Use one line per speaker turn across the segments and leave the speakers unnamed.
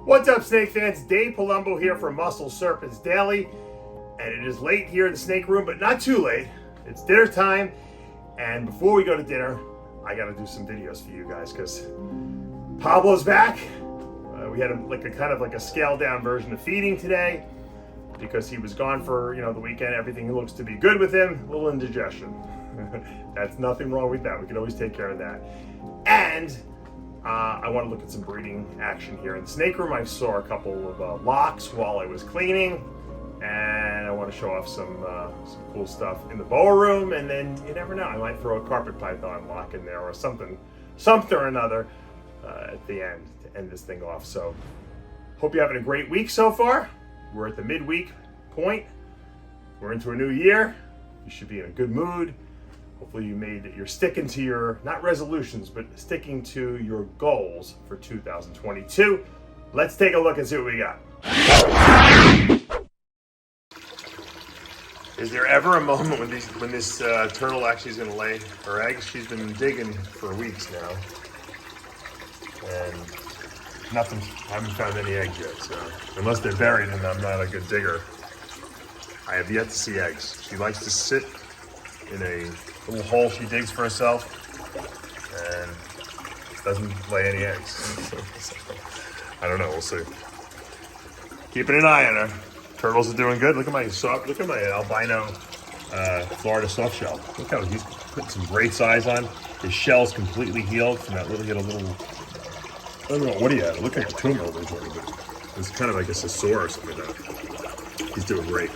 What's up, snake fans? Dave Palumbo here from Muscle Serpents Daily, and it is late here in the snake room, but not too late. It's dinner time, and before we go to dinner, I gotta do some videos for you guys because Pablo's back. We had kind of a scaled down version of feeding today because he was gone for the weekend. Everything looks to be good with him. A little indigestion. That's nothing wrong with that. We can always take care of that. And I want to look at some breeding action here in the snake room. I saw a couple of locks while I was cleaning, and I want to show off some cool stuff in the boa room. And then you never know, I might throw a carpet python lock in there or something or another at the end to end this thing off. So hope you're having a great week so far. We're at the midweek point. We're into a new year. You should be in a good mood. Hopefully you're sticking to your, not resolutions, but sticking to your goals for 2022. Let's take a look and see what we got. Is there ever a moment when this turtle actually is going to lay her eggs? She's been digging for weeks now, and I haven't found any eggs yet. So unless they're buried and I'm not a good digger, I have yet to see eggs. She likes to sit in a little hole she digs for herself and doesn't lay any eggs. I don't know, we'll see. Keeping an eye on her. Turtles are doing good. Look at my albino Florida soft shell. Look how he's putting some great size on. His shell's completely healed from that he had a little, I don't know, what he had. It looked like a tumor originally, but it was kind of like a sore or something like that. He's doing great.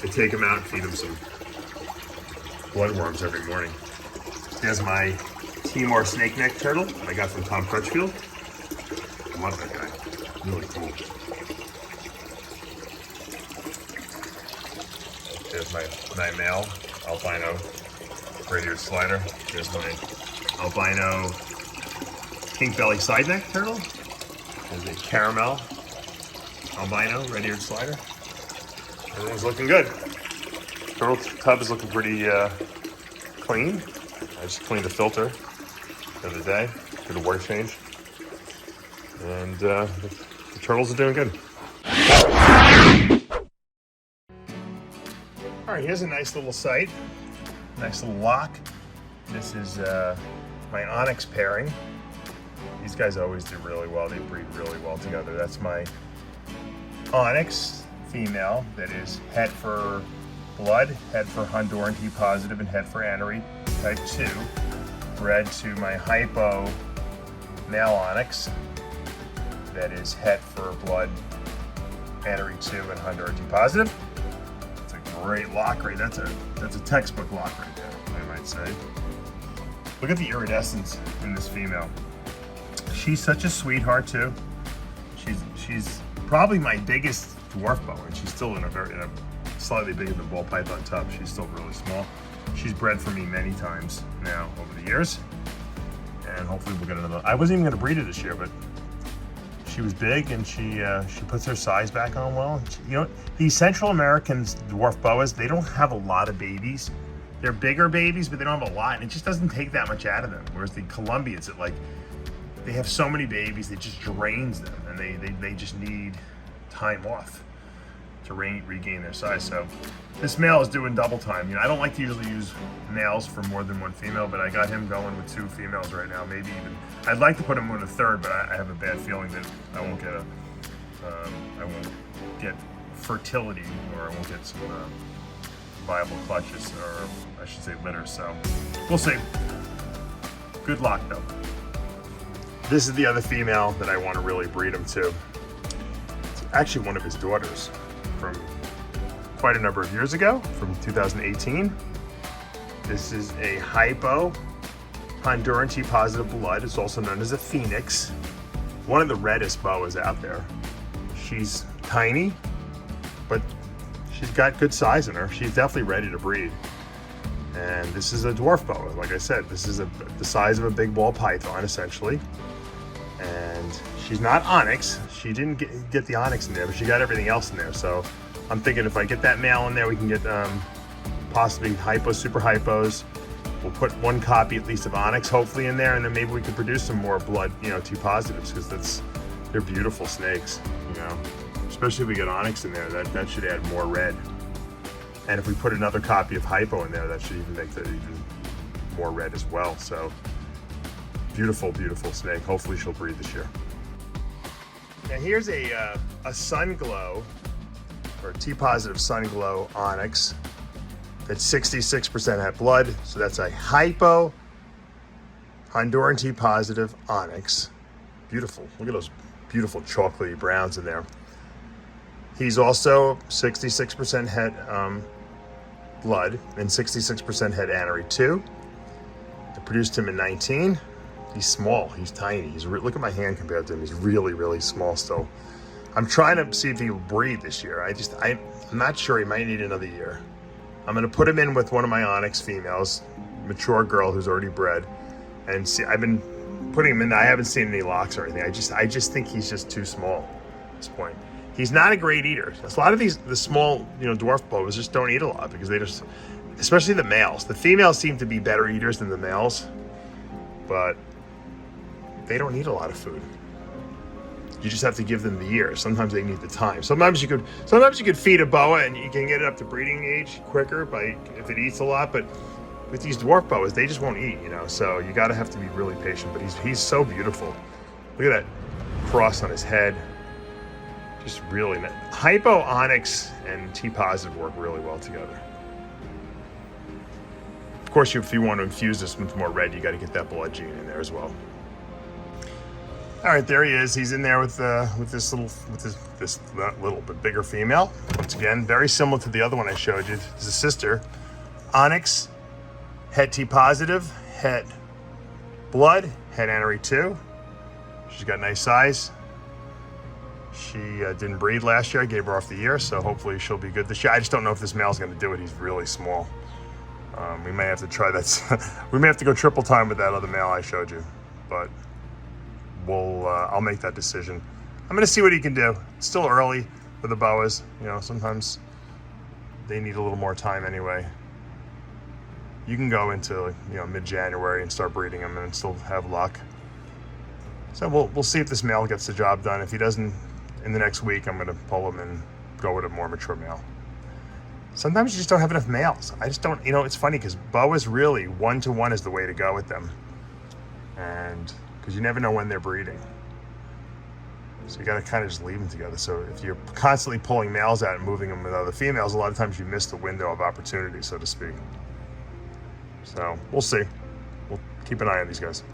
I take him out and feed him some bloodworms every morning. There's my Timor snake neck turtle that I got from Tom Crutchfield. I love that guy. Really cool. There's my male albino red-eared slider. There's my albino pink belly side neck turtle. There's a caramel albino red-eared slider. Everything's looking good. Turtle tub is looking pretty clean. I just cleaned the filter the other day, did a water change, and the turtles are doing good. All right, here's a nice little site, nice little lock. This is my Onyx pairing. These guys always do really well. They breed really well together. That's my Onyx female that is het for blood, het for Honduran T positive, and het for Anery type 2, bred to my hypo male Onyx that is het for blood, Anery 2, and Honduran T positive. It's a great lock right. That's a textbook lock right there, I might say. Look at the iridescence in this female. She's such a sweetheart too. She's probably my biggest dwarf boa, and she's still in a slightly bigger than ball python tub. She's still really small. She's bred for me many times now over the years, and hopefully we'll get another. I wasn't even going to breed her this year, but she was big, and she puts her size back on well. These Central American dwarf boas, they don't have a lot of babies. They're bigger babies, but they don't have a lot, and it just doesn't take that much out of them. Whereas the Colombians, they have so many babies, it just drains them, and they just need time off to regain their size. So this male is doing double time. I don't like to usually use males for more than one female, but I got him going with 2 females right now. Maybe even I'd like to put him with a third, but I have a bad feeling that I won't get fertility, or I won't get some viable clutches, or I should say litters. So we'll see. Good luck though. This is the other female that I want to really breed him to. It's actually one of his daughters from quite a number of years ago, from 2018. This is a hypo Honduran T positive blood. It's also known as a phoenix. One of the reddest boas out there. She's tiny, but she's got good size in her. She's definitely ready to breed. And this is a dwarf boa. Like I said, this is the size of a big ball python, essentially. And she's not onyx. She didn't get the onyx in there, but she got everything else in there. So I'm thinking if I get that male in there, we can get possibly hypos, super hypos. We'll put 1 copy at least of onyx hopefully in there, and then maybe we can produce some more blood, T positives, because They're beautiful snakes, you know. Especially if we get onyx in there, that should add more red. And if we put another copy of hypo in there, that should even make that even more red as well. So beautiful, beautiful snake. Hopefully she'll breed this year. Now here's a sun glow, or a T-positive sun glow onyx. That's 66% het blood. So that's a hypo Honduran T-positive onyx. Beautiful. Look at those beautiful chocolatey browns in there. He's also 66% het blood and 66% het anery 2. I produced him in 19. He's small, he's tiny. Look at my hand compared to him. He's really, really small still. I'm trying to see if he will breed this year. I'm not sure. He might need another year. I'm gonna put him in with one of my onyx females, mature girl who's already bred, and see. I've been putting him in. I haven't seen any locks or anything. I just think he's just too small at this point. He's not a great eater. A lot of the small, dwarf boas just don't eat a lot because they just, especially the males. The females seem to be better eaters than the males, but they don't need a lot of food. You just have to give them the year. Sometimes they need the time. Sometimes you could feed a boa and you can get it up to breeding age quicker if it eats a lot. But with these dwarf boas, they just won't eat. So you have to be really patient. But he's so beautiful. Look at that cross on his head. Just really nice. Hypo, onyx, and T-positive work really well together. Of course, if you want to infuse this with more red, you got to get that blood gene in there as well. All right, there he is. He's in there with this little bit bigger female. Once again, very similar to the other one I showed you. It's a sister. Onyx, het T-positive, het blood, het anery 2. She's got nice size. She didn't breed last year. I gave her off the year, so hopefully she'll be good this year. I just don't know if this male's going to do it. He's really small. We may have to try that. We may have to go triple time with that other male I showed you, but I'll make that decision. I'm going to see what he can do. It's still early for the boas. Sometimes they need a little more time anyway. You can go into mid-January and start breeding them and still have luck. So we'll see if this male gets the job done. If he doesn't, in the next week, I'm going to pull him and go with a more mature male. Sometimes you just don't have enough males. I just don't, it's funny because boas really 1-to-1 is the way to go with them. And because you never know when they're breeding. So you got to kind of just leave them together. So if you're constantly pulling males out and moving them with other females, a lot of times you miss the window of opportunity, so to speak. So we'll see. We'll keep an eye on these guys.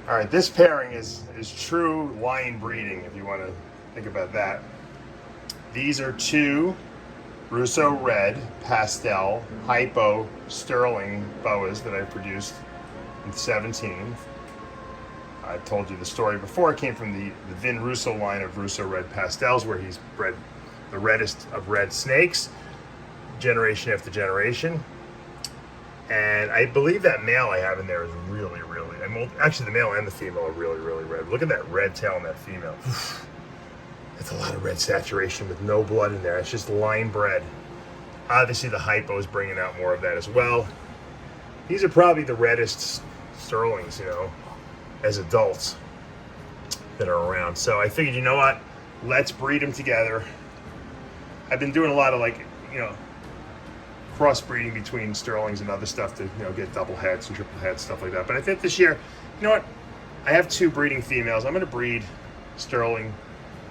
All right, this pairing is true line breeding, if you want to think about that. These are two Russo Red Pastel Hypo Sterling boas that I produced in 17. I told you the story before. It came from the Vin Russo line of Russo Red Pastels, where he's bred the reddest of red snakes, generation after generation. And I believe that male I have in there is really, really, actually the male and the female are really, really red. Look at that red tail on that female. That's a lot of red saturation with no blood in there. It's just line bred. Obviously the hypo is bringing out more of that as well. These are probably the reddest sterlings, as adults that are around. So I figured, what? Let's breed them together. I've been doing a lot of crossbreeding between sterlings and other stuff to get double heads and triple heads, stuff like that. But I think this year, I have two breeding females. I'm going to breed sterling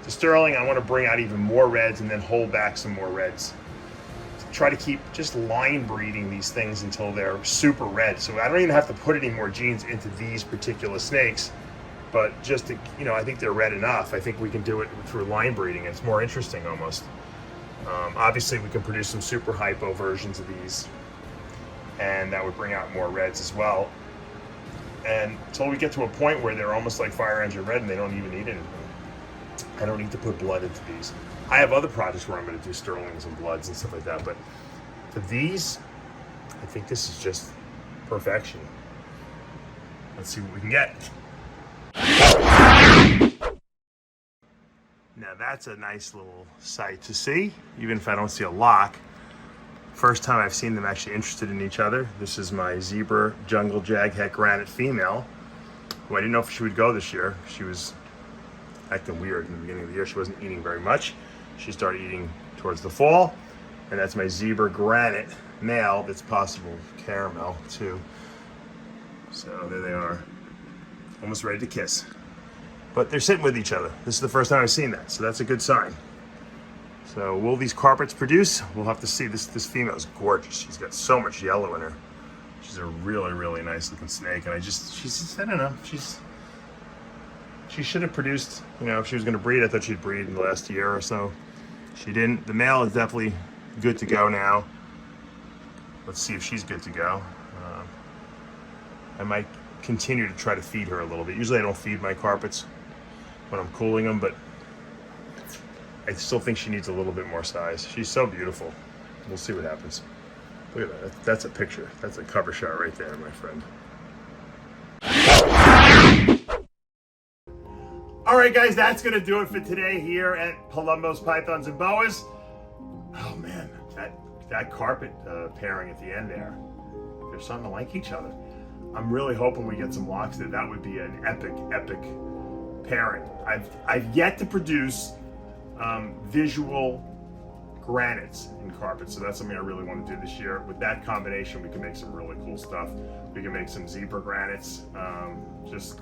to sterling. I want to bring out even more reds and then hold back some more reds. Try to keep just line breeding these things until they're super red. So I don't even have to put any more genes into these particular snakes, but just to, I think they're red enough. I think we can do it through line breeding. It's more interesting almost. Obviously we can produce some super hypo versions of these, and that would bring out more reds as well. And until we get to a point where they're almost like fire engine red and they don't even need anything. I don't need to put blood into these. I have other projects where I'm going to do sterlings and bloods and stuff like that, but for these, I think this is just perfection. Let's see what we can get. Now that's a nice little sight to see, even if I don't see a lock. First time I've seen them actually interested in each other. This is my zebra jungle jag het Granite female, who I didn't know if she would go this year. She was acting weird in the beginning of the year. She wasn't eating very much. She started eating towards the fall. And that's my zebra Granite male that's possible caramel too. So there they are, almost ready to kiss. But they're sitting with each other. This is the first time I've seen that, so that's a good sign. So will these carpets produce? We'll have to see. This female is gorgeous. She's got so much yellow in her. She's a really, really nice looking snake. And she's just, I don't know, she should have produced, you know, if she was gonna breed, I thought she'd breed in the last year or so. She didn't. The male is definitely good to go now. Let's see if she's good to go. I might continue to try to feed her a little bit. Usually I don't feed my carpets when I'm cooling them, but I still think she needs a little bit more size. She's so beautiful. We'll see what happens. Look at that. That's a picture. That's a cover shot right there, my friend. All right, guys, that's going to do it for today here at Palumbo's Pythons and Boas. Oh, man, that carpet pairing at the end there, they're starting to like each other. I'm really hoping we get some walks there. That would be an epic pairing. I've yet to produce visual granites in carpets, so that's something I really want to do this year. With that combination, we can make some really cool stuff. We can make some zebra granites. There's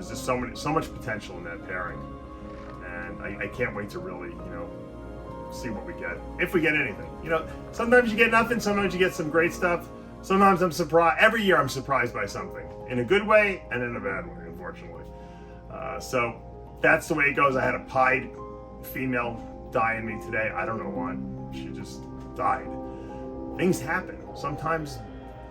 just so much potential in that pairing, and I can't wait to really, you know, see what we get, if we get anything. You know, sometimes you get nothing, sometimes you get some great stuff. Sometimes I'm surprised. Every year I'm surprised by something, in a good way and in a bad way, unfortunately. So that's the way it goes. I had a pied female die in me today. I don't know what. She just died. Things happen. Sometimes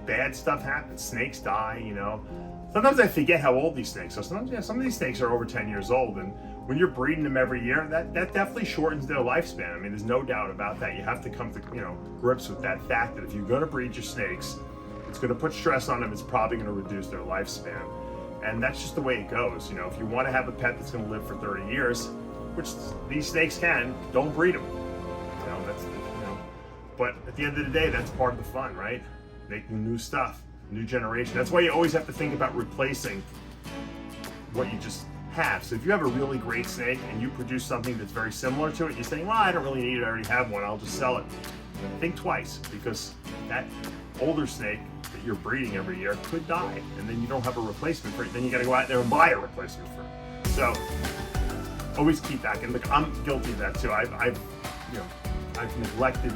bad stuff happens. Snakes die, you know. Sometimes I forget how old these snakes are. Sometimes, yeah, some of these snakes are over 10 years old, and when you're breeding them every year, that definitely shortens their lifespan. I mean, there's no doubt about that. You have to come to, you know, grips with that fact that if you're going to breed your snakes, it's going to put stress on them. It's probably going to reduce their lifespan, and that's just the way it goes. You know, if you want to have a pet that's going to live for 30 years, which these snakes can, don't breed them. You know, that's, you know. But at the end of the day, that's part of the fun, right? Making new stuff, new generation. That's why you always have to think about replacing what you just have. So if you have a really great snake and you produce something that's very similar to it, you're saying, well, I don't really need it, I already have one, I'll just sell it. Think twice, because that older snake that you're breeding every year could die, and then you don't have a replacement for it. Then you gotta go out there and buy a replacement for it. So always keep that. And look, I'm guilty of that too. I've neglected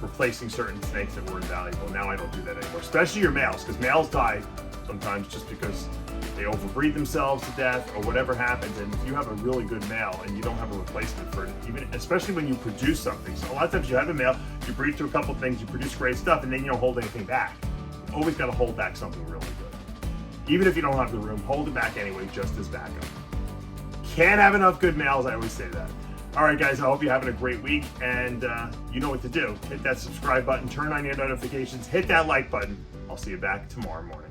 replacing certain snakes that were invaluable. Now I don't do that anymore, especially your males, because males die sometimes just because they overbreed themselves to death or whatever happens. And if you have a really good male and you don't have a replacement for it, even especially when you produce something. So a lot of times you have a male, you breed through a couple things, you produce great stuff, and then you don't hold anything back. You always got to hold back something really good. Even if you don't have the room, hold it back anyway, just as backup. Can't have enough good males, I always say that. All right, guys, I hope you're having a great week, and you know what to do. Hit that subscribe button, turn on your notifications, hit that like button. I'll see you back tomorrow morning.